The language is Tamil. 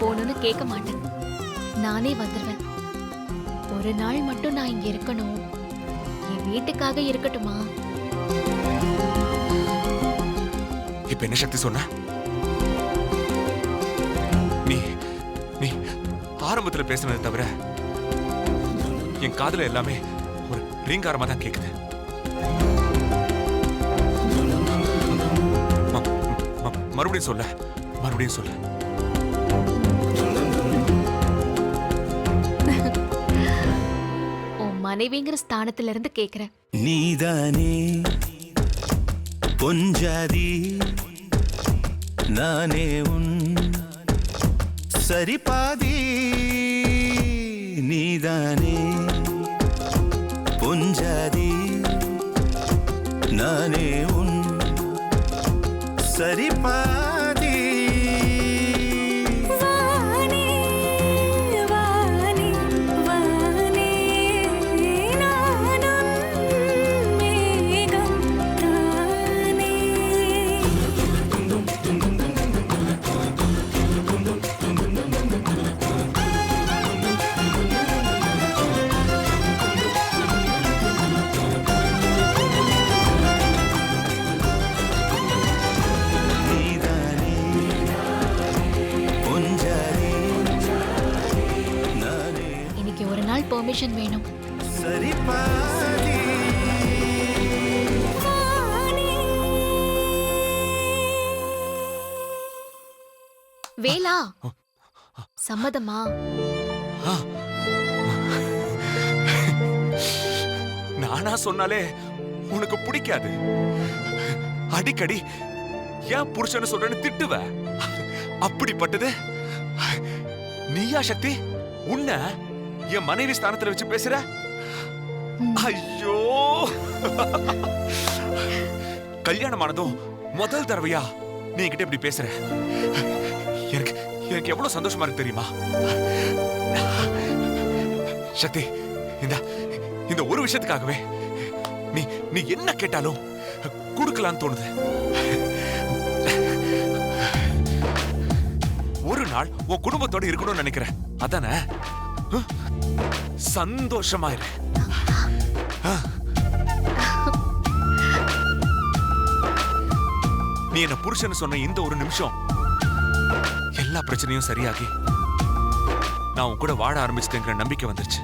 போகணும்னு கேட்க மாட்டேன். நானே வந்துருவேன். ஒரு நாள் மட்டும் நான் இங்க இருக்கணும். என் வீட்டுக்காக இருக்கட்டுமா? இப்ப என்ன சக்தி சொன்ன? நீ நீ ஆரம்பத்துல பேசுனதை தவிர என் காதுல எல்லாமே ஒரு ரீங்காரமா தான் கேக்குது. மறுபடியும் சொல்ல, மறுபடியும் சொல்ல. உன் மனைவிங்கிற ஸ்தானத்துல இருந்து கேக்குறேன். நீதானே பொஞ்சாதி, நானே உன் சரிபாதி. நீதானே பொஞ்சாதி, நானே உன் சரிபாதி. பெர்மிஷன் வேணும். சரிபாதி. வேலா, சம்மதமா? நானா சொன்னாலே உனக்கு பிடிக்காது. அடிக்கடி ஏன் புருஷன் சொல்றேன்னு திட்டுவ. அப்படிப்பட்டது நீயா சக்தி? உன்ன என் மனைவி ஸ்தானத்துல வச்சு பேசுற? ஐயோ, கல்யாணமானதும் முதல் தடவையா நீ என்கிட்ட இப்படி பேசுற. எனக்கு எனக்கு எவ்வளவு சந்தோஷமா இருக்கு தெரியுமா? சக்தி, இந்த ஒரு விஷயத்துக்காகவே நீ நீ என்ன கேட்டாலும் கொடுக்கலான்னு தோணுது. ஒரு நாள் உன் குடும்பத்தோட இருக்கணும்னு நினைக்கிறேன். அதானே? சந்தோஷமா இரு. நீ என்ன புருஷன் சொன்ன இந்த ஒரு நிமிஷம் எல்லா பிரச்சனையும் சரியாகி நான் உன் கூட வாழ ஆரம்பிச்சிட்டேங்கிற நம்பிக்கை வந்துருச்சு.